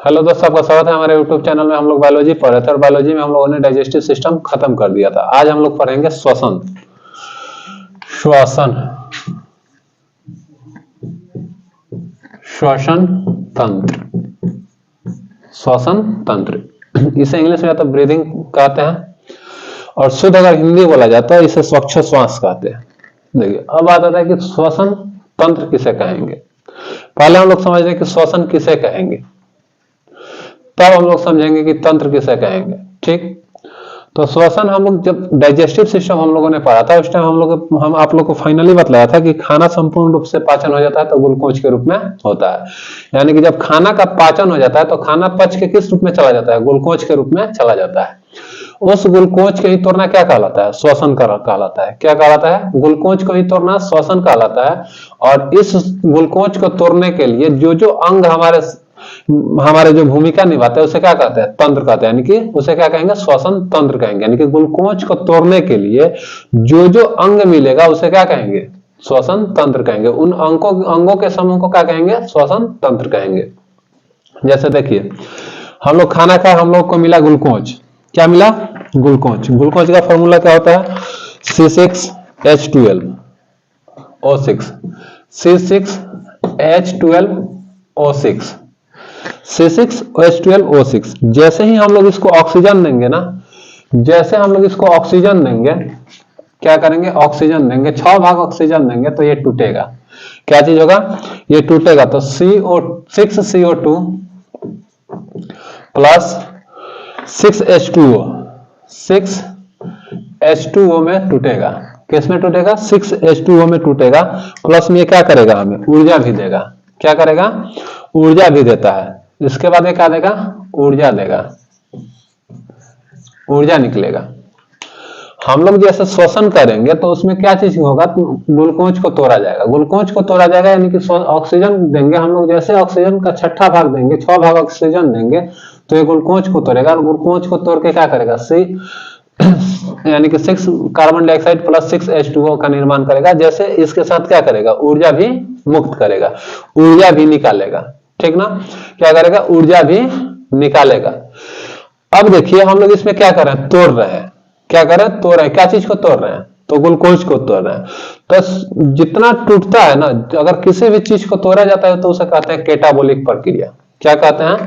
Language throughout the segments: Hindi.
हेलो दोस्तों, आपका स्वागत है हमारे यूट्यूब चैनल में। हम लोग बायोलॉजी पढ़ रहे थे और बायोलॉजी में हम लोगों ने डाइजेस्टिव सिस्टम खत्म कर दिया था। आज हम लोग पढ़ेंगे श्वसन। श्वसन श्वसन तंत्र। श्वसन तंत्र इसे इंग्लिश में तो ब्रीदिंग कहते हैं और शुद्ध अगर हिंदी बोला जाता है इसे श्वास कहते हैं। देखिए अब बात आता है कि श्वसन तंत्र किसे कहेंगे। पहले हम लोग समझ रहे हैं कि श्वसन किसे कहेंगे, तब हम लोग समझेंगे कि तंत्र किसे कहेंगे। ठीक, तो श्वसन हम लोग जब डाइजेस्टिव सिस्टम हम लोगों ने पढ़ा था उस टाइम हम आप लोग को फाइनली बतलाया था कि खाना संपूर्ण रूप से पाचन हो जाता है तो ग्लूकोज के रूप में होता है। यानी कि जब खाना का पाचन हो जाता है तो खाना पच के किस रूप में चला जाता है? ग्लूकोज के रूप में चला जाता है। उस ग्लूकोज के ही तोड़ना क्या कहलाता है? श्वसन कहलाता है। क्या कहलाता है? ग्लूकोज को ही तोड़ना श्वसन कहलाता है। और इस ग्लूकोज को तोड़ने के लिए जो जो अंग हमारे जो भूमिका निभाते हैं उसे क्या कहते हैं? तंत्र कहते हैं। यानी कि उसे क्या कहेंगे? श्वसन तंत्र कहेंगे। यानी कि ग्लूकोज को तोड़ने के लिए जो जो अंग मिलेगा उसे क्या कहेंगे? श्वसन तंत्र कहेंगे। उन अंगों के समूह को क्या कहेंगे? श्वसन तंत्र कहेंगे। जैसे देखिए हम लोग खाना खाए, हम लोग को मिला ग्लूकोज। क्या मिला? ग्लूकोज। ग्लूकोज का फॉर्मूला क्या होता है? C6H12O6। C6H12O6। C6H12O6। जैसे ही हम लोग इसको ऑक्सीजन देंगे ना, जैसे हम लोग इसको ऑक्सीजन देंगे, क्या करेंगे? ऑक्सीजन देंगे, 6 भाग ऑक्सीजन देंगे तो ये टूटेगा। क्या चीज होगा? ये टूटेगा। तो 6CO2 प्लस 6H2O, 6H2O में टूटेगा। किस में टूटेगा? 6H2O में टूटेगा। प्लस में ये क्या करेगा? हमें ऊर्जा भी देगा। क्या करेगा? ऊर्जा भी देता है। इसके बाद ये क्या देगा? ऊर्जा देगा, ऊर्जा निकलेगा। हम लोग जैसे श्वसन करेंगे तो उसमें क्या चीज होगा? ग्लूकोज को तोड़ा जाएगा। ग्लूकोज को तोड़ा जाएगा यानी कि ऑक्सीजन देंगे हम लोग। जैसे ऑक्सीजन का 6ठा भाग देंगे, 6 भाग ऑक्सीजन देंगे तो ये ग्लूकोज को तोड़ेगा। और ग्लूकोज को तोड़ के क्या करेगा? यानी कि 6 कार्बन डाइऑक्साइड प्लस 6H2O का निर्माण करेगा। जैसे इसके साथ क्या करेगा? ऊर्जा भी मुक्त करेगा, ऊर्जा भी निकालेगा। ठीक ना? क्या करेगा? ऊर्जा भी निकालेगा। अब देखिए हम लोग इसमें क्या कर रहे हैं? तोड़ रहे हैं। क्या कर रहे हैं? तोड़ रहे हैं। क्या चीज को तोड़ रहे हैं? तो ग्लूकोज को तोड़ रहे हैं। तो जितना टूटता है ना, अगर किसी भी चीज को तोड़ा जाता है तो उसे कहते हैं केटाबोलिक प्रक्रिया। क्या कहते हैं?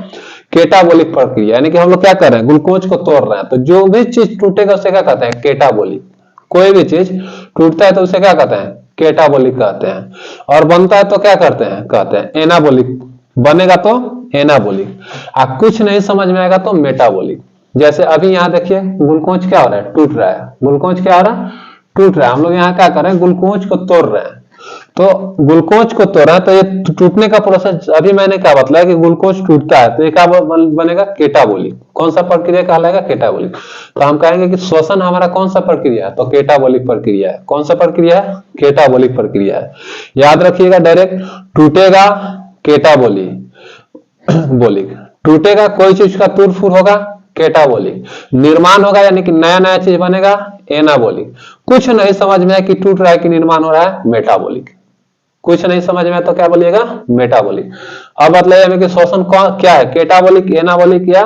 केटाबोलिक प्रक्रिया। यानी कि हम लोग क्या कर रहे हैं? ग्लूकोज को तोड़ रहे हैं। तो जो भी चीज टूटेगा उसे क्या कहते हैं? केटाबोलिक। कोई भी चीज टूटता है तो उसे क्या कहते हैं? केटाबोलिक कहते हैं। और बनता है तो क्या करते हैं? कहते हैं एनाबोलिक। बनेगा तो एनाबोलिक। कुछ नहीं समझ में आएगा तो मेटाबोलिक। जैसे अभी यहाँ देखिए ग्लूकोज क्या हो रहा है? टूट रहा है। ग्लूकोज क्या हो रहा है? टूट रहा है। हम लोग यहाँ क्या कर रहे हैं? ग्लूकोज को तोड़ रहे हैं। तो ग्लूकोज को तोड़ा तो ये टूटने का प्रोसेस अभी मैंने क्या बताया कि ग्लूकोज टूटता है तो ये क्या बनेगा? केटाबोलिक। कौन सा प्रक्रिया कहलाएगा? केटाबोलिक। तो हम कहेंगे कि श्वसन हमारा कौन सा प्रक्रिया है? तो केटाबोलिक प्रक्रिया है। कौन सा प्रक्रिया है? केटाबोलिक प्रक्रिया है। याद रखिएगा, डायरेक्ट टूटेगा केटाबोलिक, टूटेगा कोई चीज का तूर-फूर होगा केटाबोलिक, निर्माण होगा यानी कि नया नया चीज बनेगा एनाबोलिक। कुछ नहीं समझ में है कि टूट रहा है कि निर्माण हो रहा है? मेटाबोलिक। कुछ नहीं समझ में है तो क्या बोलिएगा? मेटाबोलिक। अब बताइए हमें कि श्वसन क्या है? केटाबोलिक, एनाबोलिक या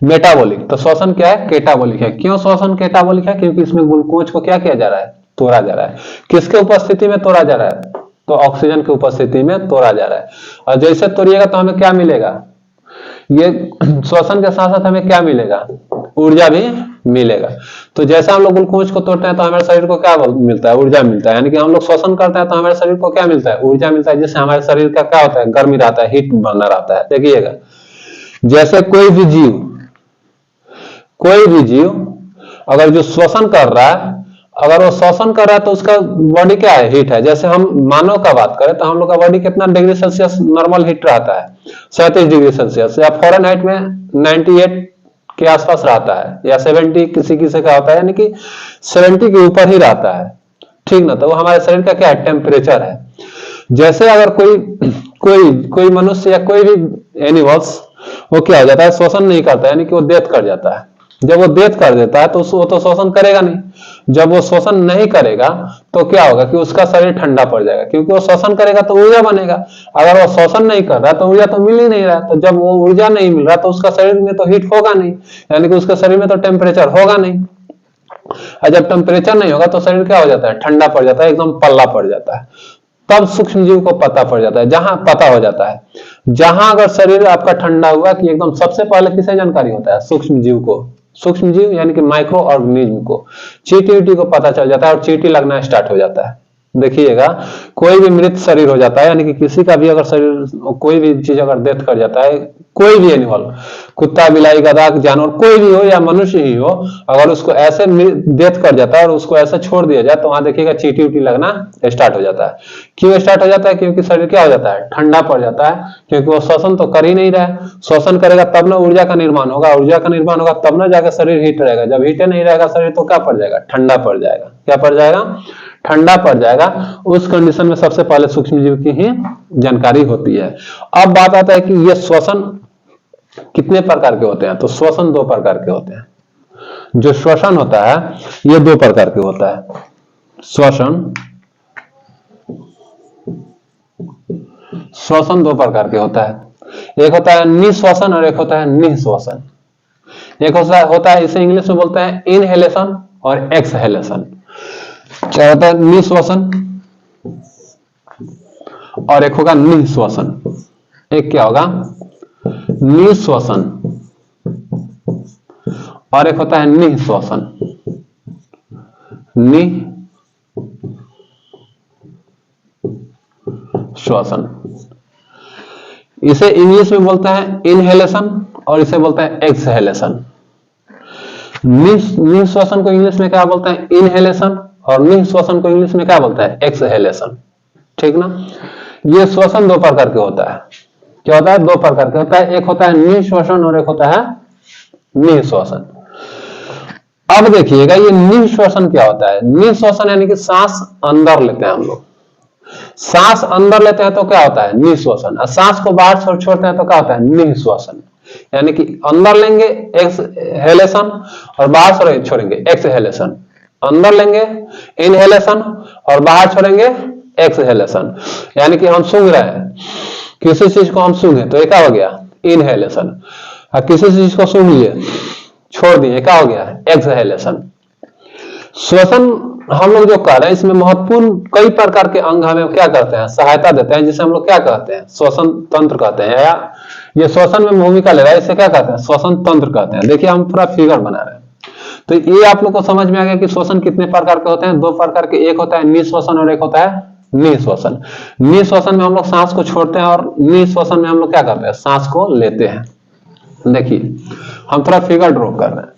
मेटाबोलिक? तो श्वसन क्या है? केटाबोलिक है। क्यों श्वसन केटाबोलिक है? क्योंकि इसमें ग्लूकोज को क्या किया जा रहा है? तोड़ा जा रहा है। किसके उपस्थिति में तोड़ा जा रहा है? तो ऑक्सीजन की उपस्थिति में तोड़ा जा रहा है। और जैसे तोड़िएगा तो हमें क्या मिलेगा? ये श्वसन के साथ साथ हमें क्या मिलेगा? ऊर्जा भी मिलेगा। तो जैसे हम लोग ग्लूकोज को तोड़ते हैं तो हमारे शरीर को क्या मिलता है? ऊर्जा मिलता है। यानी कि हम लोग श्वसन करते हैं तो हमारे शरीर को क्या मिलता है? ऊर्जा मिलता है, जिससे हमारे शरीर का क्या होता है? गर्मी रहता है, हीट बना रहता है। देखिएगा जैसे कोई भी जीव अगर जो श्वसन कर रहा है, अगर वो श्वसन कर रहा है तो उसका बॉडी क्या है? हीट है। जैसे हम मानव का बात करें तो हम लोग का बॉडी कितना डिग्री सेल्सियस नॉर्मल हीट रहता है? 37 डिग्री सेल्सियस या फ़ारेनहाइट में 98 के आसपास रहता है या 70 किसी का होता है, यानी कि 70 के ऊपर ही रहता है। ठीक ना? तो वो हमारे शरीर का क्या है? टेम्परेचर है। जैसे अगर कोई मनुष्य या कोई भी एनिमल्स वो क्या हो जाता है? श्वसन नहीं करता है, यानी कि वो डेथ कर जाता है। जब वो डेथ कर देता है तो वो तो शोषण करेगा नहीं। जब वो शोषण नहीं करेगा तो क्या होगा कि उसका शरीर ठंडा पड़ जाएगा, क्योंकि वो शोषण करेगा तो ऊर्जा बनेगा। अगर वो शोषण नहीं कर रहा तो ऊर्जा तो मिल ही नहीं रहा, तो जब वो ऊर्जा नहीं मिल रहा तो उसका शरीर में तो हीट होगा नहीं, यानी कि उसके शरीर में तो टेम्परेचर होगा नहीं। और जब टेम्परेचर नहीं होगा तो शरीर क्या हो जाता है, ठंडा पड़ जाता है, एकदम पल्ला पड़ जाता है। तब सूक्ष्म जीव को पता पड़ जाता है, जहां पता हो जाता है, जहां अगर शरीर आपका ठंडा हुआ कि एकदम, सबसे पहले किसे जानकारी होता है, सूक्ष्म जीव को। सूक्ष्म जीव यानी कि माइक्रो ऑर्गेनिज्म को, चींटी उटी को पता चल जाता है और चींटी लगना स्टार्ट हो जाता है। देखिएगा कोई भी मृत शरीर हो जाता है, यानी कि किसी का भी अगर शरीर, कोई भी चीज अगर डेथ कर जाता है, कोई भी एनिमल, कुत्ता बिलाई गधा जानवर कोई भी हो या मनुष्य ही हो, अगर उसको ऐसे डेथ कर जाता है और उसको ऐसे छोड़ दिया जाए तो वहां देखिएगा चींटी उटी लगना स्टार्ट हो जाता है। क्यों स्टार्ट हो जाता है, क्योंकि शरीर क्या हो जाता है, ठंडा पड़ जाता है, क्योंकि वो शोषण तो कर ही नहीं रहा है। शोषण करेगा तब ना ऊर्जा का निर्माण होगा, ऊर्जा का निर्माण होगा तब ना जाकर शरीर हीट रहेगा। जब हीट नहीं रहेगा शरीर तो क्या पड़ जाएगा, ठंडा पड़ जाएगा। क्या पड़ जाएगा, ठंडा पड़ जाएगा। उस कंडीशन में सबसे पहले सूक्ष्म जीव की ही जानकारी होती है। अब बात आता है कि ये श्वसन कितने प्रकार के होते हैं, तो श्वसन 2 प्रकार के होते हैं। जो श्वसन होता है ये 2 प्रकार के होता है। श्वसन 2 प्रकार के होता है। एक होता है निश्वसन और एक होता है निःश्वसन। एक होता है, इसे इंग्लिश में बोलते हैं इनहेलेशन और एक्सहेलेशन। क्या होता है, निश्वसन और एक होगा निःश्वसन। एक क्या होगा, निश्वसन और एक होता है निःश्वसन। निःश्वसन, इसे इंग्लिश में बोलते हैं इनहेलेशन और इसे बोलते हैं एक्सहेलेशन। निःश्वसन को इंग्लिश में क्या बोलते हैं, इनहेलेशन, और निःश्वसन को इंग्लिश में क्या बोलता है, एक्सहेलेशन। ठीक ना। ये श्वसन 2 प्रकार के होता है। क्या होता है, 2 प्रकार के होता है। एक होता है निःश्वसन और एक होता है निःश्वसन। अब देखिएगा ये निःश्वसन क्या होता है। निःश्वसन यानी कि सांस अंदर लेते हैं हम लोग, सांस अंदर लेते हैं तो क्या होता है, निःश्वसन। और सांस को बाहर छोड़ते हैं तो क्या होता है, निःश्वसन। यानी कि अंदर लेंगे एक्सहेलेशन और बाहर छोड़ेंगे एक्सहेलेशन। अंदर लेंगे इनहेलेशन और बाहर छोड़ेंगे एक्सहेलेशन। यानी कि हम सूंघ रहे हैं, किसी चीज को हम सूंघे तो क्या हो गया, इनहेलेशन। और किसी चीज को सूंघ लिए छोड़ दिए, क्या हो गया, एक्सहेलेशन। श्वसन हम लोग जो कर रहे हैं इसमें महत्वपूर्ण कई प्रकार के अंग हमें क्या करते हैं, सहायता देते हैं, जिसे हम लोग क्या कहते हैं, श्वसन तंत्र कहते हैं। या ये श्वसन में भूमिका ले रहा है, इसे क्या कहते हैं, श्वसन तंत्र कहते हैं। देखिए हम पूरा फिगर बना रहे हैं तो ये आप लोग को समझ में आ गया कि श्वसन कितने प्रकार के होते हैं। 2 प्रकार के, एक होता है निःश्वसन और एक होता है निःश्वसन। निःश्वसन में हम लोग सांस को छोड़ते हैं और निःश्वसन में हम लोग क्या करते हैं, सांस को लेते हैं। देखिए हम थोड़ा फिगर ड्रॉ कर रहे हैं।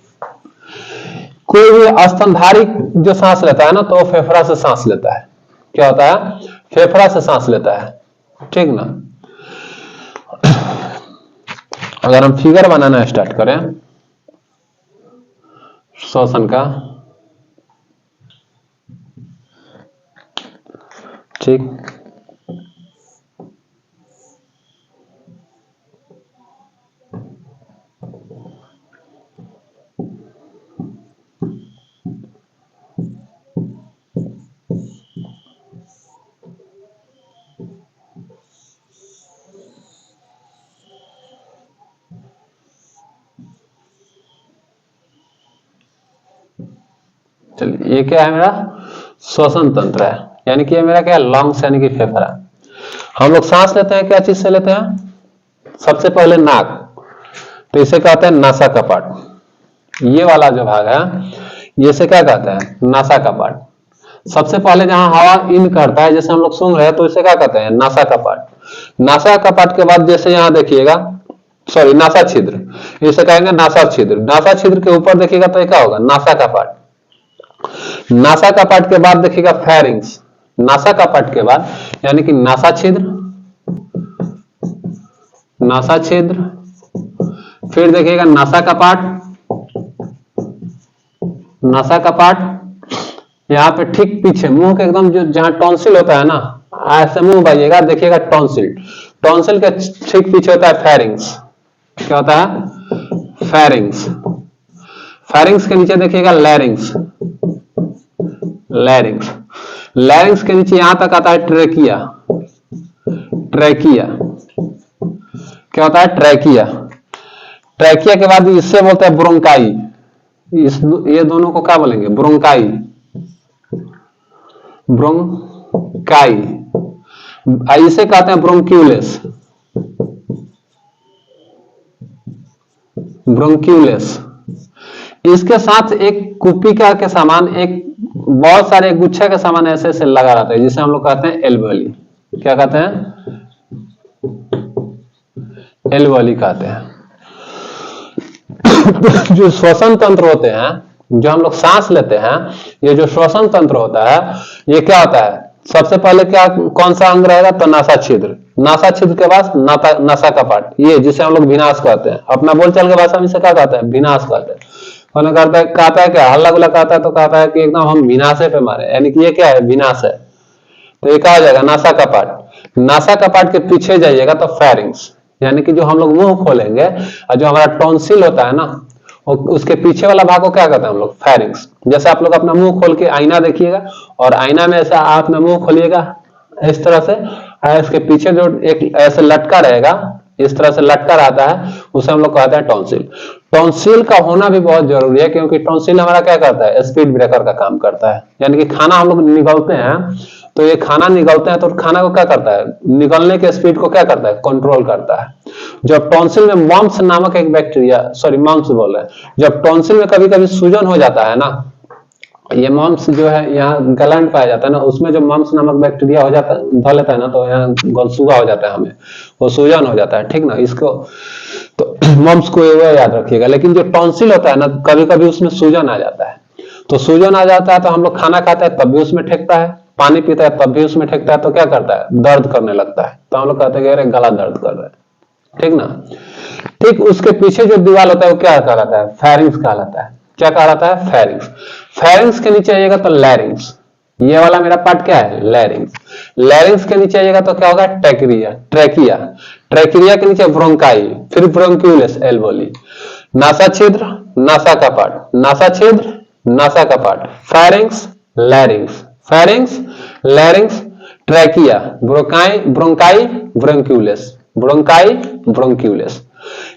कोई भी स्तनधारी जो सांस लेता है ना तो फेफड़ा से सांस लेता है। क्या होता है, फेफड़ा से सांस लेता है। ठीक ना। अगर हम फिगर बनाना स्टार्ट करें श्वसन का, ठीक, चलिए ये क्या है, मेरा श्वसन तंत्र है। यानी कि ये मेरा क्या है, लंग्स यानी कि फेफड़ा। हम लोग सांस लेते हैं क्या चीज से लेते हैं, सबसे पहले नाक, तो इसे कहते हैं नासा कपाट। ये वाला जो भाग है ये से क्या कहते हैं, नासा कपाट। सबसे पहले जहां हवा इन करता है, जैसे हम लोग सूंघ रहे हैं तो इसे क्या कहते हैं, नासा कपाट। नासा कपाट के बाद जैसे यहां देखिएगा, सॉरी नासा छिद्र, इसे कहेंगे नासा छिद्र। नासा छिद्र के ऊपर देखिएगा तो क्या होगा, नासा कपाट। नासा कपाट के बाद देखिएगा फेरिंग्स। नासा कपाट के बाद यानी कि नासा छिद्र, नासा छिद्र, फिर देखिएगा नासा कपाट, नासा कपाट। यहाँ पे ठीक पीछे मुंह के एकदम जो जहां टॉन्सिल होता है ना, ऐसे मुंह भाइएगा, देखिएगा टॉन्सिल, टॉन्सिल के ठीक पीछे होता है फेरिंग्स। क्या होता है, फेरिंग्स। फेरिंग्स के नीचे देखिएगा लैरिंग्स, लैरिंग्स, लैरिंग्स के नीचे यहां तक आता है ट्रेकिया, ट्रेकिया क्या होता है? ट्रेकिया। ट्रेकिया के बाद इससे बोलते हैं ब्रोंकाई, ये दोनों को क्या बोलेंगे? Bronchi, bronchi. इसे कहते हैं ब्रोंक्यूलेस, ब्रोंक्यूलेस। इसके साथ एक कुपिका के समान एक बहुत सारे गुच्छे के समान ऐसे ऐसे लगा रहता है, जिसे हम लोग कहते हैं एल्वेली। क्या कहते हैं? एल्वेली कहते हैं। जो श्वसन तंत्र होते हैं, जो हम लोग सांस लेते हैं, ये जो श्वसन तंत्र होता है, ये क्या होता है? सबसे पहले क्या, कौन सा अंग रहेगा? तो नासा छिद्र, नासा छिद्र के बाद नासा कपाट, ये जिसे हम लोग विनाश कहते हैं। अपना बोलचाल के भाषा में इसे क्या कहते हैं? विनाश कहते हैं। कहता है क्या? हल्ला गुल्ला कहता है तो कहता है कि एकदम हम विनाशे पे मारे, यानी कि ये क्या है? विनाश है। तो ये क्या हो जाएगा? नासा कपाट। नासा कपाट के पीछे जाइएगा तो फेरिंग्स, यानी कि जो हम लोग मुंह खोलेंगे और जो हमारा टॉन्सिल होता है ना, उसके पीछे वाला भाग को क्या कहते हैं हम लोग? फेरिंग्स। जैसे आप लोग अपना मुंह खोल के आईना देखिएगा और आईना में ऐसा आप में मुंह खोलिएगा इस तरह से, इसके पीछे जो एक ऐसे लटका रहेगा, इस तरह से लटका रहता है, उसे हम लोग कहते हैं टॉन्सिल। टॉन्सिल का होना भी बहुत जरूरी है, क्योंकि टॉन्सिल हमारा क्या करता है? स्पीड ब्रेकर का काम करता है। यानी कि खाना हम लोग निगलते हैं, तो ये खाना निगलते हैं तो खाना को क्या करता है? निगलने के स्पीड को क्या करता है? कंट्रोल करता है। जब टॉन्सिल में मम्प्स नामक एक बैक्टीरिया, सॉरी मम्प्स बोल रहे हैं, जब टॉन्सिल में कभी कभी सूजन हो जाता है ना, ये मम्प्स जो है यहाँ गलैंड पाया जाता है ना, उसमें जब मम्प्स नामक बैक्टीरिया हो जाता है, धो लेता है ना, तो यहाँ गलसूगा हो जाता है, हमें वो सूजन हो जाता है, ठीक ना। इसको तो मम्प्स को याद रखिएगा। लेकिन जो टॉन्सिल होता है ना, कभी कभी उसमें सूजन आ जाता है, तो सूजन आ जाता है तो हम लोग खाना खाते हैं तब भी उसमें ठेकता है, पानी पीता है तब भी उसमें ठेकता है, तो क्या करता है? दर्द करने लगता है। तो हम लोग कहते हैं अरे गला दर्द कर रहा है, ठीक ना। ठीक उसके पीछे जो दीवार होता है वो क्या कहलाता है? फेरिंग्स कहलाता है। क्या कहलाता है? फेरिंग्स। फेरिंग्स के नीचे आइएगा तो लैरिंग्स, ये वाला मेरा पार्ट क्या है? लैरिंग्स। लैरिंग्स के नीचे आइएगा तो क्या होगा? Trachea, trachea. ट्रेकिया के नीचे ब्रोंकाई, फिर ब्रोंक्यूलेस, एल्वेली। नासा छिद्र, नासा कपाट, नासा छिद्र, नासा कपाट, pharynx, larynx, pharynx, larynx, trachea, bronchi, bronchi, bronchioles, bronchi, bronchioles.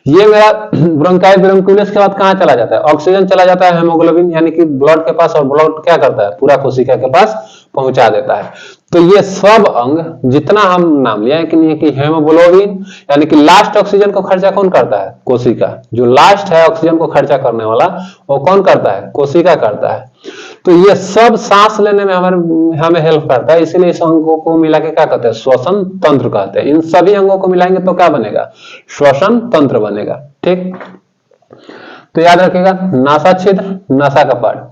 ये मेरा ब्रोंकाई ब्रोंक्यूलेस के बाद कहां चला जाता है? ऑक्सीजन चला जाता है हेमोग्लोबिन, यानी कि ब्लड के पास, और ब्लड क्या करता है? पूरा कोशिका के पास पहुंचा देता है। तो ये सब अंग जितना हम नाम लिया है कि हेमोग्लोबिन, यानी कि लास्ट ऑक्सीजन को खर्चा कौन करता है? कोशिका। जो लास्ट है ऑक्सीजन को खर्चा करने वाला, वो कौन करता है? कोशिका करता है। तो ये सब सांस लेने में हमें हेल्प करता है, इसीलिए इस अंगों को मिला के क्या कहते हैं? श्वसन तंत्र कहते हैं। इन सभी अंगों को मिलाएंगे तो क्या बनेगा? श्वसन तंत्र बनेगा, ठीक। तो याद रखिएगा, नासा छिद्र, नासा कपाट,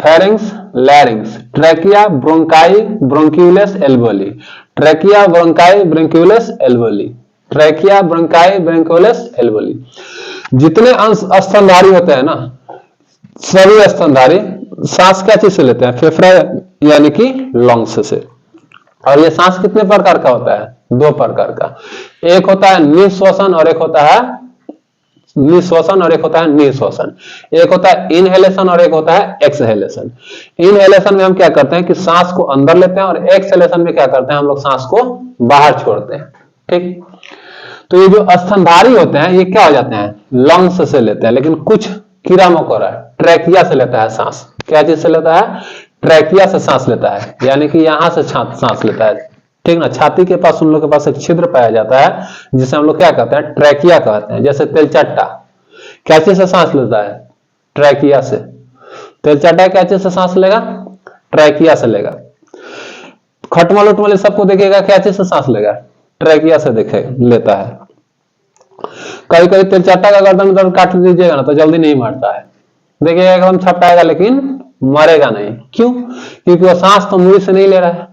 pharynx, larynx, trachea, bronchi, bronchioles, alveoli, trachea, bronchi, bronchioles, alveoli, trachea, bronchi, bronchioles, alveoli. जितने अंश स्तनधारी होते हैं ना, सभी स्तनधारी सांस क्या चीज से लेते हैं? फेफड़ा यानी कि लंग्स से। और ये सांस कितने प्रकार का होता है? दो प्रकार का। एक होता है निश्वसन और एक होता है निश्वसन और एक होता है निश्वसन। एक होता है इनहेलेशन और एक होता है एक्सहेलेशन। इनहेलेशन में हम क्या करते हैं कि सांस को अंदर लेते हैं, और एक्सहेलेशन में क्या करते हैं? हम लोग सांस को बाहर छोड़ते हैं, ठीक। तो ये जो स्तनधारी होते हैं, ये क्या हो जाते हैं? लंग्स से लेते हैं। लेकिन कुछ कीड़ा मकोड़ा ट्रैकिया से लेता है सांस। क्या चीज से लेता है? ट्रैकिया से सांस लेता है, यानी कि यहां से सांस लेता है, ठीक ना। छाती के पास उन लोग के पास एक छिद्र पाया जाता है, जिसे हम लोग क्या कहते हैं? ट्रैकिया कहते हैं। जैसे तेलचट्टा क्या चीज से सांस लेता है? ट्रैकिया से। तेलचट्टा क्या चीज से सांस लेगा? ट्रैकिया से लेगा। खटमल उटमल सबको देखिएगा, क्या चीज से सांस लेगा? ट्रैकिया से देखे लेता है। कभी कभी तेलचट्टा का गर्दन उधर काट दीजिएगा ना तो जल्दी नहीं मरता है, देखिएगा एकदम छपटाएगा लेकिन मरेगा नहीं। क्यों? क्योंकि वो सांस तो मुड़ी से नहीं ले रहा है।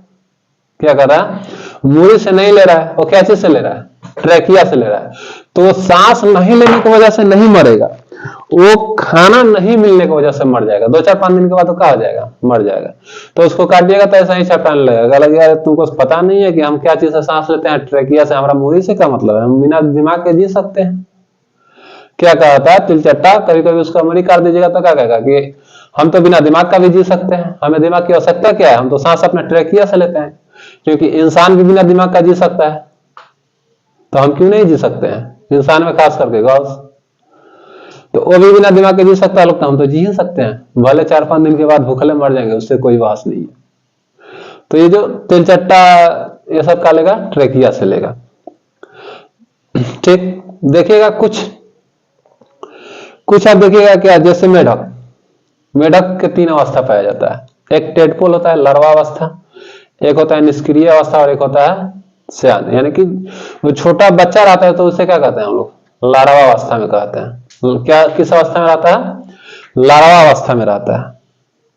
क्या कर रहा है? मुड़ी से नहीं ले रहा है, वो क्या चीज से ले रहा है? ट्रैकिया से ले रहा है। तो सांस नहीं लेने की वजह से नहीं मरेगा, वो खाना नहीं मिलने की वजह से मर जाएगा। 2-4-5 दिन के बाद तो क्या हो जाएगा? मर जाएगा। तो उसको काटिएगा तो ऐसा ही छपटाने लगेगा, लगेगा तुमको पता नहीं है कि हम क्या चीज से सांस लेते हैं? ट्रैकिया से। हमारा मुड़ी से क्या मतलब है? हम बिना दिमाग के जी सकते हैं, क्या कहता है तिलचट्टा, कभी कभी उसका मरी कर दीजिएगा तो क्या कहेगा कि हम तो बिना दिमाग का भी जी सकते हैं, हमें दिमाग की आवश्यकता क्या है, हम तो सांस अपने ट्रेकिया से लेते हैं, क्योंकि इंसान भी बिना दिमाग का जी सकता है, तो हम क्यों नहीं जी सकते हैं, इंसान में खास करके गौस, तो वो भी बिना दिमाग के जी सकता है, लोग तो हम तो जी ही सकते हैं, भले 4-5 दिन के बाद भूखले मर जाएंगे, उससे कोई बहस नहीं है। तो ये जो तिलचट्टा ये सब का लेगा, ट्रेकिया से लेगा। ठीक, देखिएगा कुछ आप देखिएगा क्या, जैसे मेढक, मेढक के 3 अवस्था पाया जाता है, एक टेडपोल होता है लार्वा अवस्था, एक होता है निष्क्रिय अवस्था, और एक होता है सयान, यानी कि वो छोटा बच्चा रहता है तो उसे क्या कहते हैं हम लोग, लार्वा अवस्था में कहते हैं। क्या किस अवस्था में रहता है, लार्वा अवस्था में रहता है,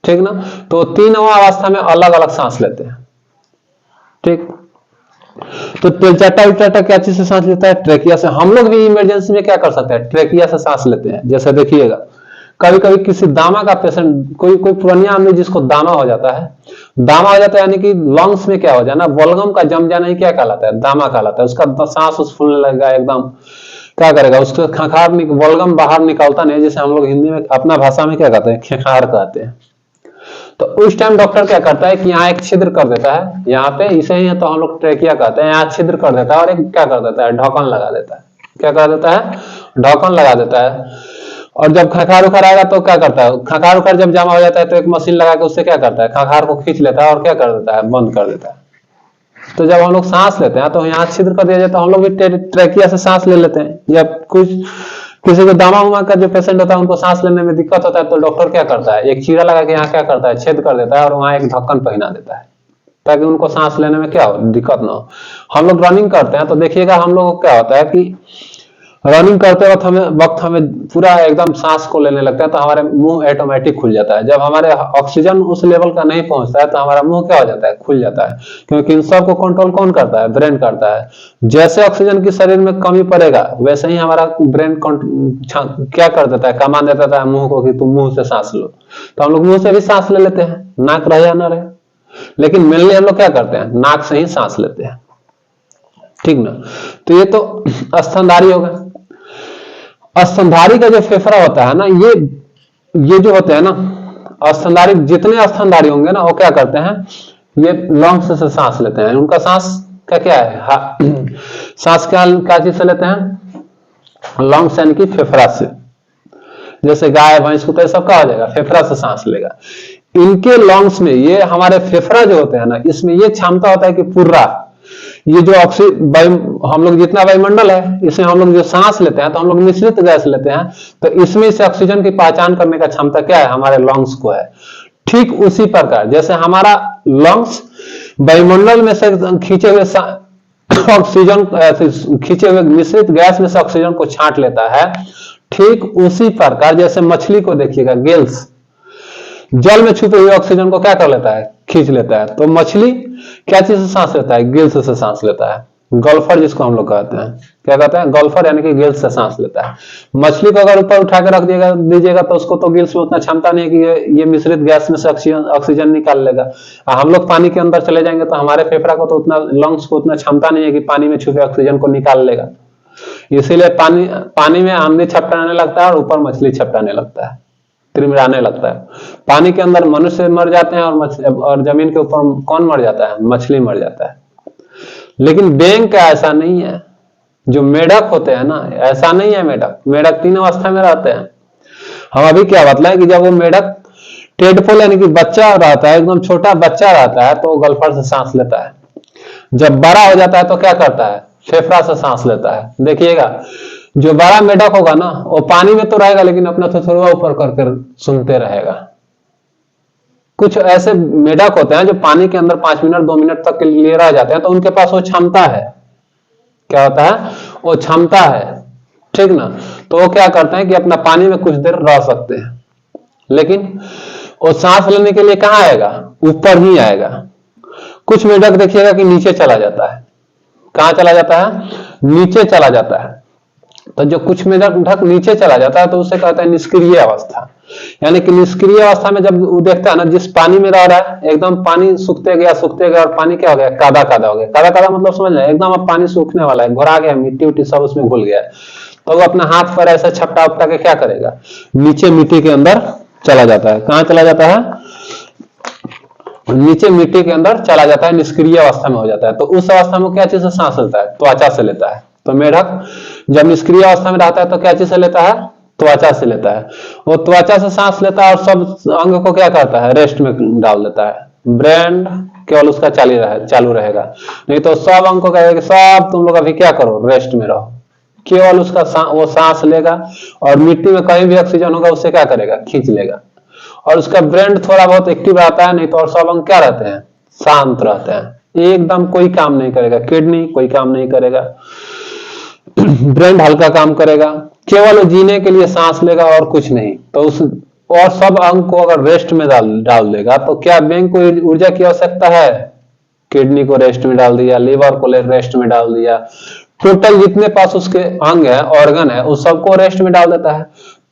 ठीक ना। तो 3 अवस्था में अलग अलग सांस लेते हैं। ठीक, तो तिलचट्टा विलचट्टा क्या चीज से सांस लेता है, ट्रेकिया से। हम लोग भी इमरजेंसी में क्या कर सकते हैं, ट्रेकिया से सांस लेते हैं। जैसे देखिएगा कभी कभी किसी दामा का पेशेंट, कोई पुरानिया आदमी जिसको दामा हो जाता है, दामा हो जाता है यानी कि लंग्स में क्या हो जाना, बलगम का जम जाना ही क्या कहलाता है, दामा कहलाता है। उसका सांस उस फूलने लगेगा एकदम, क्या करेगा, उसको खंखार बलगम बाहर निकलता नहीं, जैसे हम लोग हिंदी में अपना भाषा में क्या कहते हैं, खेखार कहते हैं। तो उस टाइम डॉक्टर क्या करता है कि यहाँ एक छिद्र कर देता है, यहाँ पे इसे ही तो हम लोग ट्रेकिया कहते हैं, यहाँ छिद्र कर देता है और एक क्या कर देता है, ढक्कन लगा देता है। क्या कर देता है, ढक्कन लगा देता है। और जब खखार उखार आएगा तो क्या करता है, खखार उखार जब जमा हो जाता है तो एक मशीन लगा के उससे क्या करता है, खखार को खींच लेता है और क्या कर देता है, बंद कर देता है। तो जब हम लोग सांस लेते हैं तो यहाँ छिद्र कर दिया जाए, तो हम लोग भी ट्रेकिया से सांस ले लेते हैं। जब कुछ किसी को दामा उमा का जो पेशेंट होता है उनको सांस लेने में दिक्कत होता है, तो डॉक्टर क्या करता है, एक चीरा लगा के यहाँ क्या करता है, छेद कर देता है और वहां एक ढक्कन पहना देता है, ताकि उनको सांस लेने में क्या हो, दिक्कत ना हो। हम लोग रनिंग करते हैं तो देखिएगा हम लोग को क्या होता है कि रनिंग करते वक्त हमें पूरा एकदम सांस को लेने लगता है, तो हमारे मुंह ऑटोमेटिक खुल जाता है। जब हमारे ऑक्सीजन उस लेवल का नहीं पहुंचता है तो हमारा मुंह क्या हो जाता है, खुल जाता है, क्योंकि इन सब को कंट्रोल कौन करता है, ब्रेन करता है। जैसे ऑक्सीजन की शरीर में कमी पड़ेगा वैसे ही हमारा ब्रेन क्या कर देता है, कमान देता है मुंह को कि तुम मुंह से सांस लो। तो हम लोग मुंह से भी सांस ले लेते हैं, नाक रहे या ना रहे, लेकिन मेनली हम लोग क्या करते हैं, नाक से ही सांस लेते हैं। ठीक ना। तो ये तो स्तनधारी होगा। स्तनधारी का जो फेफड़ा होता है ना, ये जो होते हैं ना स्तनधारी, जितने स्तनधारी होंगे ना वो क्या करते हैं, ये लंग्स से सांस लेते हैं। उनका सांस का क्या है, सांस क्या चीज से लेते हैं, लंग्स यानी कि फेफड़ा से। जैसे गाय भैंस कुत्ते सब का हो जाएगा, फेफड़ा से सांस लेगा। इनके लंग्स में, ये हमारे फेफड़ा जो होते हैं ना, इसमें ये क्षमता होता है कि पूरा ये जो हम लोग जितना वायुमंडल है, इसमें हम लोग जो सांस लेते हैं तो हम लोग मिश्रित गैस लेते हैं, तो इसमें से ऑक्सीजन की पहचान करने का क्षमता क्या है, हमारे लंग्स को है। ठीक उसी प्रकार जैसे हमारा लंग्स वायुमंडल में से खींचे हुए ऑक्सीजन, खींचे हुए मिश्रित गैस में से ऑक्सीजन को छांट लेता है, ठीक उसी प्रकार जैसे मछली को देखिएगा, गेल्स जल में छुपे हुए ऑक्सीजन को क्या कर लेता है, खींच लेता है। तो मछली क्या चीज से सांस लेता है, गिल्स से सांस लेता है। गोल्फर जिसको हम लोग कहते हैं, क्या कहते हैं, गोल्फर यानी कि गिल्स से सांस लेता है। मछली को अगर ऊपर उठा के रख दीजिएगा तो उसको तो गिल्स में उतना क्षमता नहीं है कि ये मिश्रित गैस में से ऑक्सीजन निकाल लेगा। हम लोग पानी के अंदर चले जाएंगे तो हमारे फेफड़ा को तो उतना, लंग्स को उतना क्षमता नहीं है कि पानी में छुपे ऑक्सीजन को निकाल लेगा। इसीलिए पानी में आमदी छपटाने लगता है और ऊपर मछली छपटाने लगता है, तिरमिराने लगता है। पानी के अंदर मनुष्य मर जाते हैं और जमीन के ऊपर कौन मर जाता है, मछली मर जाता है। लेकिन बैंग का ऐसा नहीं है। जो मेढक होते हैं ना, ऐसा नहीं है। मेढक 3 अवस्था में रहते हैं। हम अभी क्या बतलाए कि जब वो मेढक टेडपोल यानी कि बच्चा रहता है, एकदम छोटा बच्चा रहता है, तो वो गल्फर से सांस लेता है। जब बड़ा हो जाता है तो क्या करता है, फेफड़ा से सांस लेता है। देखिएगा जो बड़ा मेढक होगा ना, वो पानी में तो रहेगा लेकिन अपना थोड़ा ऊपर करके सुनते रहेगा। कुछ ऐसे मेढक होते हैं जो पानी के अंदर 5 मिनट 2 मिनट तक के लिए रह जाते हैं, तो उनके पास वो क्षमता है। क्या होता है, वो क्षमता है। ठीक ना। तो वो क्या करते हैं कि अपना पानी में कुछ देर रह सकते हैं, लेकिन वो सांस लेने के लिए कहां आएगा, ऊपर ही आएगा। कुछ मेढक देखिएगा कि नीचे चला जाता है। कहां चला जाता है, नीचे चला जाता है। तो जो कुछ मेढक नीचे चला जाता है तो उसे कहते हैं निष्क्रिय अवस्था। यानी कि निष्क्रिय अवस्था में जब वो देखता है ना, जिस पानी में रह रहा है, एकदम पानी सूखते गया और पानी क्या हो गया, कादा कादा हो गया। कादा कादा मतलब समझ रहे हैं, एकदम अब पानी सूखने वाला है, घोरा गया, मिट्टी उट्टी सब उसमें घुल गया है। तो वो अपना हाथ पर ऐसा छपटा उपटा के क्या करेगा, नीचे मिट्टी के अंदर चला जाता है। कहां चला जाता है, नीचे मिट्टी के अंदर चला जाता है, निष्क्रिय अवस्था में हो जाता है। तो उस अवस्था में क्या चीज से सांस लेता है, त्वचा से लेता है। तो मेढक जब निष्क्रिय अवस्था में रहता है तो क्या चीज से लेता है, त्वचा से लेता है। वो त्वचा से सांस लेता है और सब अंग को क्या करता है, रेस्ट में डाल देता है। ब्रेन केवल उसका चालू रहेगा, नहीं तो सब अंग को कहेगा कि सब तुम लोग अभी क्या करो, रेस्ट में रहो। केवल उसका वो सांस लेगा और मिट्टी में कहीं भी ऑक्सीजन होगा उससे क्या करेगा, खींच लेगा। और उसका ब्रेन थोड़ा बहुत एक्टिव रहता है, नहीं तो और सब अंग क्या रहते हैं, शांत रहते हैं, एकदम कोई काम नहीं करेगा। किडनी कोई काम नहीं करेगा, ब्रेन हल्का काम करेगा, केवल जीने के लिए सांस लेगा और कुछ नहीं। तो उस और सब अंग को अगर रेस्ट में डाल देगा तो क्या ब्रेन को ऊर्जा की आवश्यकता है, किडनी को रेस्ट में डाल दिया, लीवर को रेस्ट में डाल दिया, टोटल जितने पास उसके अंग है, ऑर्गन है, उस सबको रेस्ट में डाल देता है।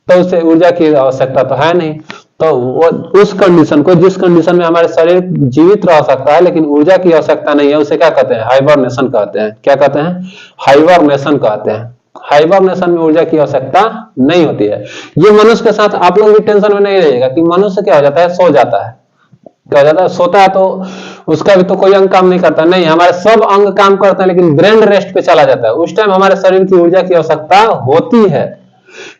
तो उसे ऊर्जा की आवश्यकता तो है नहीं। तो वो उस कंडीशन को, जिस कंडीशन में हमारे शरीर जीवित रह सकता है लेकिन ऊर्जा की आवश्यकता नहीं है, उसे क्या कहते हैं, हाइबरनेशन कहते हैं। क्या कहते हैं, हाइबरनेशन कहते हैं। हाइबरनेशन में ऊर्जा की आवश्यकता नहीं होती है। ये मनुष्य के साथ आप लोग भी टेंशन में नहीं रहिएगा कि मनुष्य क्या हो जाता है, सो जाता है। क्या हो जाता है, सोता है तो उसका भी तो कोई अंग काम नहीं करता, नहीं, हमारे सब अंग काम करते हैं लेकिन ब्रेन रेस्ट पे चला जाता है। उस टाइम हमारे शरीर की ऊर्जा की आवश्यकता होती है।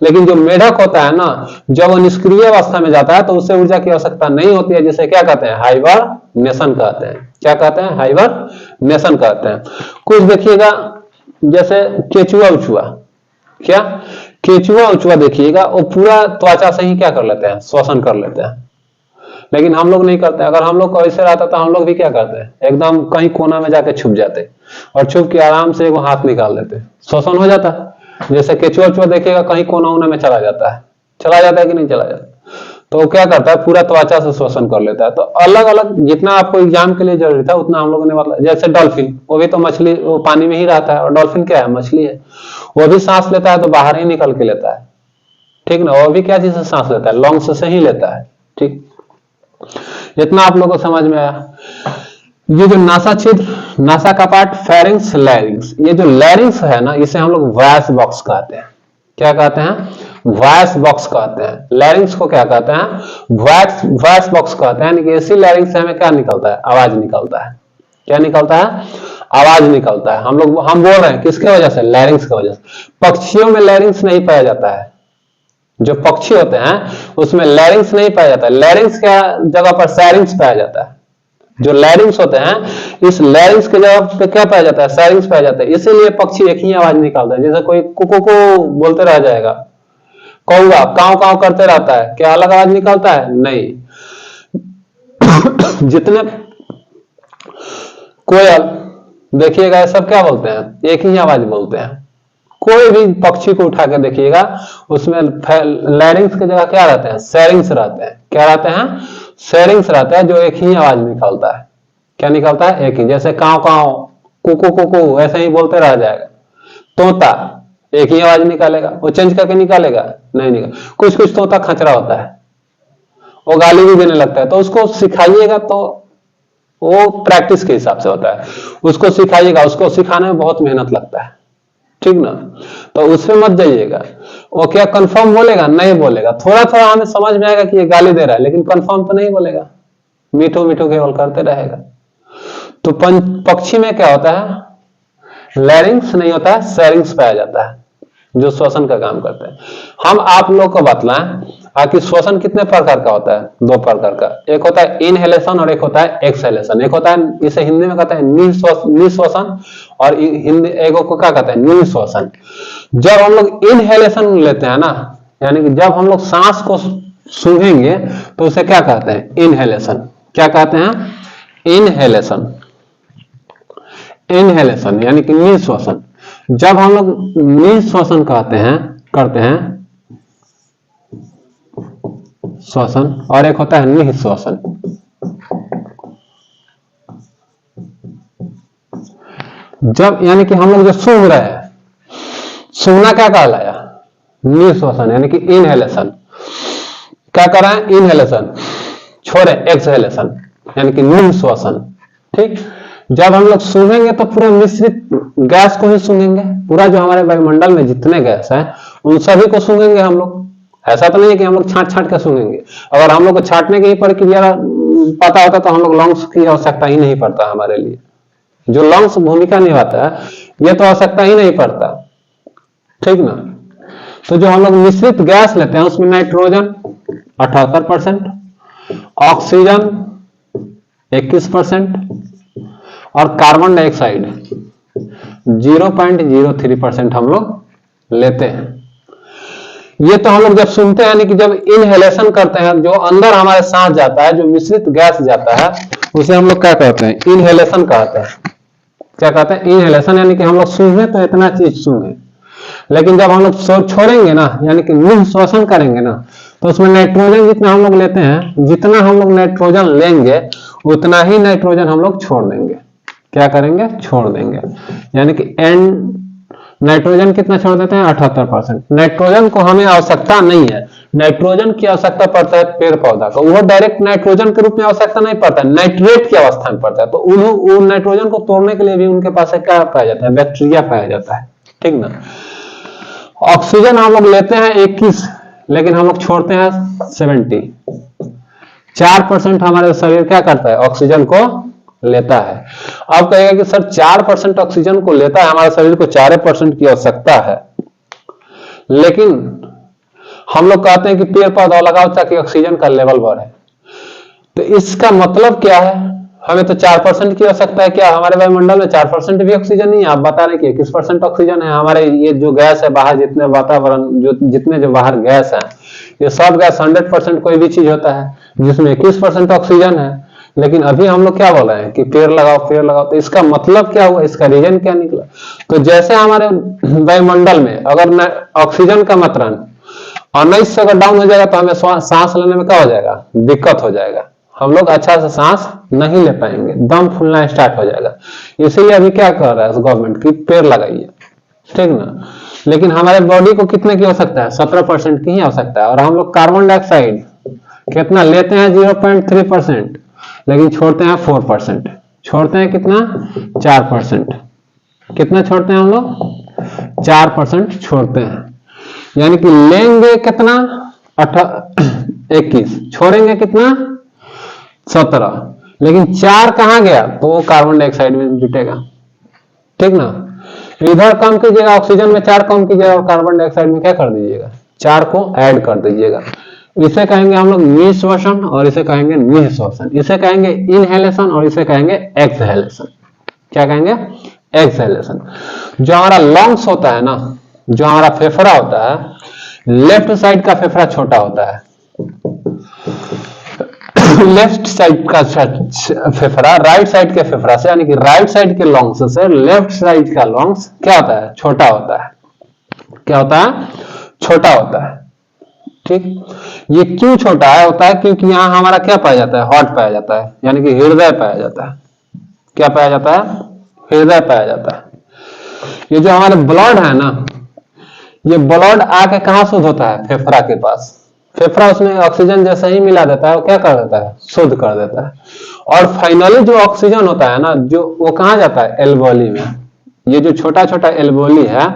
लेकिन जो मेढक होता है ना, जब वो निष्क्रिय अवस्था में जाता है तो उससे ऊर्जा की आवश्यकता नहीं होती है, जिसे क्या कहते हैं, हाइबरनेशन कहते हैं। क्या कहते हैं, हाइबरनेशन कहते हैं। कुछ देखिएगा जैसे केचुआ उचुआ, क्या केचुआ उचुआ देखिएगा, वो पूरा त्वचा से ही क्या कर लेते हैं, श्वसन कर लेते हैं। लेकिन हम लोग नहीं करते। अगर हम लोग को ऐसे रहता तो हम लोग भी क्या करते हैं, एकदम कहीं कोना में जाके छुप जाते और छुप के आराम से वो हाथ निकाल लेते, श्वसन हो जाता। जैसे केचुआ उचुआ देखिएगा कहीं कोना उना में चला जाता है कि नहीं चला जाता, तो वो क्या करता है, पूरा त्वचा से श्वसन कर लेता है। तो अलग अलग जितना आपको एग्जाम के लिए जरूरी था उतना हम लोगों ने मतलब, जैसे डॉल्फिन, वो भी तो मछली, वो पानी में ही रहता है, और डॉल्फिन क्या है, मछली है। वो भी सांस लेता है तो बाहर ही निकल के लेता है, ठीक ना। वो भी क्या चीज से सांस लेता है, लंग्स से ही लेता है, ठीक। जितना आप लोगों को समझ में आया। ये जो नासा छिद्र, नासा का पार्ट, फेरिंग्स, लैरिंग्स, ये जो लैरिंग्स है ना, इसे हम लोग वॉइस बॉक्स कहते हैं। क्या कहते हैं, वॉइस बॉक्स कहते हैं। लैरिंग्स को क्या कहते हैं, वॉइस बॉक्स कहते हैं। यानी कि इसी लैरिंग्स से हमें क्या निकलता है, आवाज निकलता है। क्या निकलता है, आवाज निकलता है। हम बोल रहे हैं किसके वजह से, लैरिंग्स की वजह से। पक्षियों में लैरिंग्स नहीं पाया जाता है, जो पक्षी होते हैं उसमें लैरिंग्स नहीं पाया जाता है। लैरिंग्स क्या जगह पर सैरिंग्स पाया जाता है। जो लैरिंग्स होते हैं, इस लैरिंग्स के जगह पे क्या पाया जाता है, सैरिंग्स पाया जाता है। इसीलिए पक्षी एक ही आवाज निकालता है। जैसे कोई कुकू को बोलते रह जाएगा, कौवा काव काव करते रहता है, क्या अलग आवाज निकालता है, नहीं। जितने कोयल देखिएगा सब क्या बोलते हैं, एक ही आवाज बोलते हैं। कोई भी पक्षी को उठा के देखिएगा उसमें लैरिंग्स की जगह क्या रहते हैं, सैरिंग्स रहते हैं। क्या रहते हैं, सैरिंग्स रहता है, जो एक ही आवाज निकालता है। क्या निकालता है, एक ही। जैसे काव काव, कुकू कुकू ऐसे ही बोलते रह जाएगा। तोता एक ही आवाज निकालेगा, वो चेंज करके निकालेगा, नहीं निकाल। कुछ कुछ तोता खचरा होता है, वो गाली भी देने लगता है, तो उसको सिखाइएगा तो वो प्रैक्टिस के हिसाब से होता है। उसको सिखाइएगा, उसको सिखाने में बहुत मेहनत लगता है, ठीक ना। तो उसमें मत जाइएगा। वो क्या कंफर्म बोलेगा, नहीं बोलेगा। थोड़ा थोड़ा हमें समझ में आएगा कि ये गाली दे रहा है, लेकिन कंफर्म तो नहीं बोलेगा, मीठो मीठो केवल करते रहेगा। तो पक्षी में क्या होता है, लैरिंग्स नहीं होता है, सैरिंग्स पाया जाता है, जो श्वसन का काम करते हैं। हम आप लोग को बतलाएं कि श्वसन कितने प्रकार का होता है, दो प्रकार का। एक होता है इनहेलेशन और एक होता है एक्सहेलेशन। एक होता है, इसे हिंदी में कहते हैं निश्वसन, और हिंदी एक को क्या कहते हैं, निश्वसन। जब हम लोग इनहेलेशन लेते हैं ना, यानी कि जब हम लोग सांस को सूंघेंगे तो उसे क्या कहते हैं, इनहेलेशन। क्या कहते हैं, इनहेलेशन। इनहेलेशन यानी कि निश्वसन। जब हम लोग निश्वसन करते हैं श्वसन, और एक होता है निःश्वसन। जब यानी कि हम लोग जो सूंघ रहे हैं, सूंघना क्या कहलाया, निःश्वसन यानी कि इनहेलेशन। क्या कर रहे हैं, इनहेलेशन, छोड़े एक्सहेलेशन यानी कि निःश्वसन, ठीक। जब हम लोग सूंघेंगे तो पूरा मिश्रित गैस को ही सूंघेंगे, पूरा जो हमारे वायुमंडल में जितने गैस हैं उन सभी को सूंघेंगे हम लोग। ऐसा तो नहीं है कि हम लोग छांट छांट के सूंघेंगे। अगर हम लोग को छांटने की प्रक्रिया पता होता तो हम लोग लंग्स की आवश्यकता ही नहीं पड़ता हमारे लिए। जो लंग्स भूमिका निभाता है ये तो आवश्यकता ही नहीं पड़ता, ठीक ना। तो जो हम लोग मिश्रित गैस लेते हैं उसमें नाइट्रोजन 78%, ऑक्सीजन 21% और कार्बन डाइऑक्साइड 0.03% हम लोग लेते हैं। ये तो हम लोग जब सुनते हैं, यानी कि जब इनहेलेशन करते हैं, जो अंदर हमारे सांस जाता है, जो मिश्रित गैस जाता है, उसे हम लोग क्या कहते हैं? इनहेलेशन कहते हैं। क्या कहते हैं? इनहेलेशन। यानी कि हम लोग सूंघे तो इतना चीज सूंघे, लेकिन जब हम लोग छोड़ेंगे ना, यानी कि मुंह श्वसन करेंगे ना, तो उसमें नाइट्रोजन जितना हम लोग लेते हैं, जितना हम लोग नाइट्रोजन लेंगे उतना ही नाइट्रोजन हम लोग छोड़ देंगे। क्या करेंगे? छोड़ देंगे। यानी कि नाइट्रोजन कितना छोड़ देते हैं? 78%। नाइट्रोजन को हमें आवश्यकता नहीं है। नाइट्रोजन की आवश्यकता पड़ता है पेड़ पौधा को, वो डायरेक्ट नाइट्रोजन के रूप में आवश्यकता नहीं पड़ता है, नाइट्रेट की अवस्था में पड़ता है। तो उन नाइट्रोजन को तोड़ने के लिए भी उनके पास क्या पाया जाता है? बैक्टीरिया पाया जाता है, ठीक ना। ऑक्सीजन हम लोग लेते हैं 21, लेकिन हम लोग छोड़ते हैं 70। 4% हमारे शरीर क्या करता है? ऑक्सीजन को लेता है। अब कहेगा कि सर 4% ऑक्सीजन को लेता है, हमारे शरीर को 4% की आवश्यकता है, लेकिन हम लोग कहते हैं कि पेड़ पौधा लगाओ ताकि ऑक्सीजन का लेवल बढ़े। तो इसका मतलब क्या है? हमें तो 4% की आवश्यकता है। क्या हमारे वायुमंडल में 4% भी ऑक्सीजन नहीं है? आप बता रहे कि 21% ऑक्सीजन है। हमारे ये जो गैस है बाहर, जितने वातावरण जितने जो बाहर गैस है, ये सब गैस 100% कोई भी चीज होता है जिसमें 21% ऑक्सीजन है। लेकिन अभी हम लोग क्या बोल रहे हैं कि पेड़ लगाओ पेड़ लगाओ। तो इसका मतलब क्या हुआ? इसका रीजन क्या निकला? तो जैसे हमारे वायुमंडल में अगर ऑक्सीजन का मात्रा 19 से अगर डाउन हो जाएगा तो हमें सांस लेने में क्या हो जाएगा? दिक्कत हो जाएगा। हम लोग अच्छा से सांस नहीं ले पाएंगे, दम फूलना स्टार्ट हो जाएगा। इसीलिए अभी क्या कर रहा है गवर्नमेंट की? पेड़ लगाइए, ठीक ना। लेकिन हमारे बॉडी को कितने की आवश्यकता है? 17% की ही आवश्यकता है। और हम लोग कार्बन डाइऑक्साइड कितना लेते हैं? 0.3%, लेकिन छोड़ते हैं 4%। छोड़ते हैं कितना? 4%। कितना छोड़ते हैं हम लोग? 4% छोड़ते हैं। यानी कि लेंगे कितना? 21, छोड़ेंगे कितना? 17। लेकिन 4 कहां गया? तो वो कार्बन डाइऑक्साइड में जुटेगा, ठीक ना। इधर कम कीजिएगा, ऑक्सीजन में 4 कम कीजिएगा और कार्बन डाइऑक्साइड में क्या कर दीजिएगा? 4 को ऐड कर दीजिएगा। इसे कहेंगे हम लोग निःश्वसन और इसे कहेंगे निःश्वसन। इसे कहेंगे इनहेलेशन और इसे कहेंगे एक्सहेलेशन। क्या कहेंगे? एक्सहेलेशन। जो हमारा लंग्स होता है ना, जो हमारा फेफड़ा होता है, लेफ्ट साइड का फेफड़ा छोटा होता है, लेफ्ट साइड का फेफड़ा राइट साइड के फेफड़ा से, यानी कि राइट साइड के लंग्स से लेफ्ट साइड का लंग्स क्या होता है? छोटा होता है। क्या होता है? छोटा होता है, ठीक। ये क्यों छोटा है? होता है क्योंकि यहां हमारा क्या पाया जाता है? हार्ट पाया जाता है, यानी कि हृदय पाया जाता है। क्या पाया जाता है? हृदय पाया जाता है। ये जो हमारे ब्लड है ना, ये ब्लड आके कहां शुद्ध होता है? फेफड़ा के पास। फेफड़ा उसमें ऑक्सीजन जैसे ही मिला देता है, वो क्या कर देता है? शुद्ध कर देता है। और फाइनली जो ऑक्सीजन होता है ना, जो वो कहां जाता है? एल्वोली में। ये जो छोटा छोटा एल्वोली है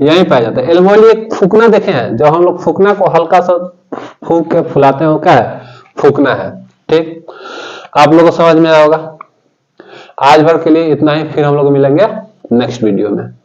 यहीं पाया जाता है। एल्वोली एक फूकना देखे हैं? जब हम लोग फूकना को हल्का सा फूक के फुलाते हैं, वो क्या है? फूकना है, ठीक। आप लोगों को समझ में आया होगा। आज भर के लिए इतना ही, फिर हम लोग मिलेंगे नेक्स्ट वीडियो में।